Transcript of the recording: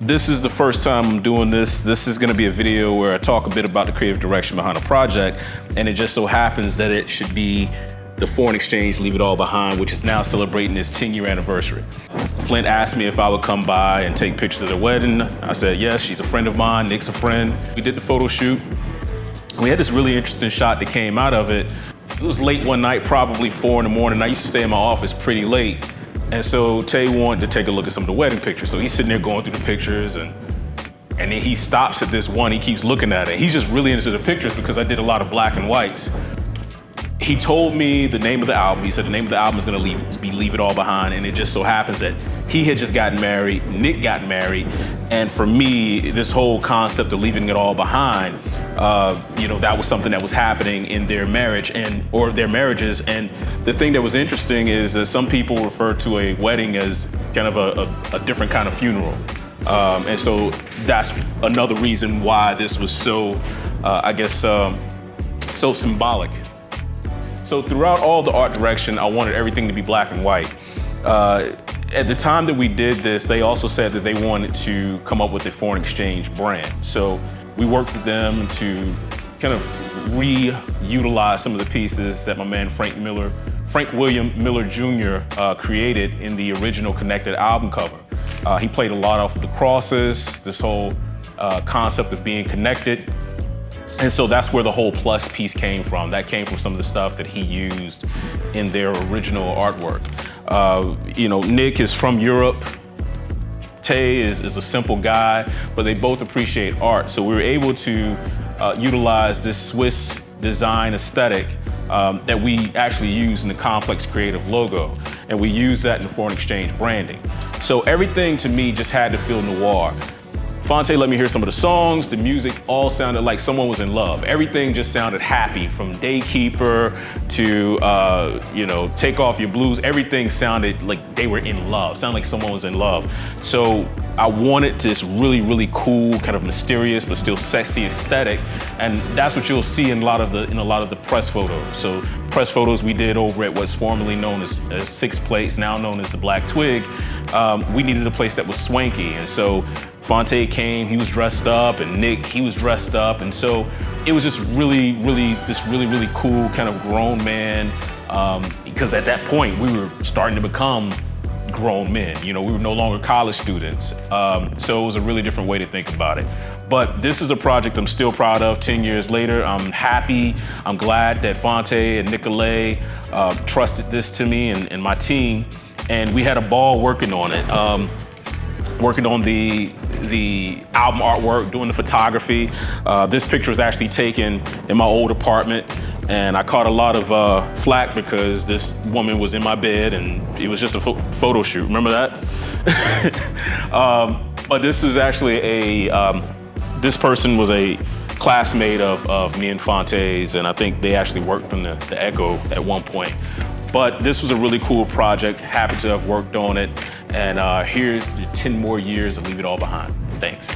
This is the first time I'm doing this. This is gonna be a video where I talk a bit about the creative direction behind the project, and it just so happens that it should be the Foreign Exchange Leave It All Behind, which is now celebrating its 10-year anniversary. Flint asked me if I would come by and take pictures of their wedding. I said yes, she's a friend of mine, Nick's a friend. We did the photo shoot. We had this really interesting shot that came out of it. It was late one night, probably 4 in the morning. I used to stay in my office pretty late. And so Tay wanted to take a look at some of the wedding pictures. So he's sitting there going through the pictures and then he stops at this one, he keeps looking at it. He's just really into the pictures because I did a lot of black and whites. He told me the name of the album. He said the name of the album is gonna be Leave It All Behind, and it just so happens that he had just gotten married, Nick got married, and for me, this whole concept of leaving it all behind, that was something that was happening in their marriage or their marriages. And the thing that was interesting is that some people refer to a wedding as kind of a different kind of funeral. And so that's another reason why this was so, so symbolic. So throughout all the art direction, I wanted everything to be black and white. At the time that we did this, they also said that they wanted to come up with a foreign exchange brand. So we worked with them to kind of re-utilize some of the pieces that my man Frank William Miller Jr. Created in the original Connected album cover. He played a lot off of the crosses, this whole concept of being connected. And so that's where the whole plus piece came from. That came from some of the stuff that he used in their original artwork. Nick is from Europe. Tay is a simple guy, but they both appreciate art. So we were able to utilize this Swiss design aesthetic that we actually use in the Complex Creative logo. And we use that in the Foreign Exchange branding. So everything to me just had to feel noir. Phonte let me hear some of the songs. The music all sounded like someone was in love. Everything just sounded happy, from Daykeeper to, Take Off Your Blues. Everything sounded like they were in love, sounded like someone was in love. So I wanted this really, really cool, kind of mysterious, but still sexy aesthetic. And that's what you'll see in a lot of the press photos. So press photos we did over at what's formerly known as Six Plates, now known as the Black Twig. We needed a place that was swanky. And so Phonte came, he was dressed up, and Nick, he was dressed up. And so it was just really, really cool kind of grown man. Because at that point, we were starting to become grown men. We were no longer college students. So it was a really different way to think about it. But this is a project I'm still proud of 10 years later. I'm happy, I'm glad that Phonte and Nicolay trusted this to me and my team. And we had a ball working on it. Working on the album artwork, doing the photography. This picture was actually taken in my old apartment, and I caught a lot of flack because this woman was in my bed and it was just a photo shoot. Remember that? But this is actually this person was a classmate of me and Phonte's, and I think they actually worked on the Echo at one point. But this was a really cool project, happy to have worked on it. And here's 10 more years of Leave It All Behind. Thanks.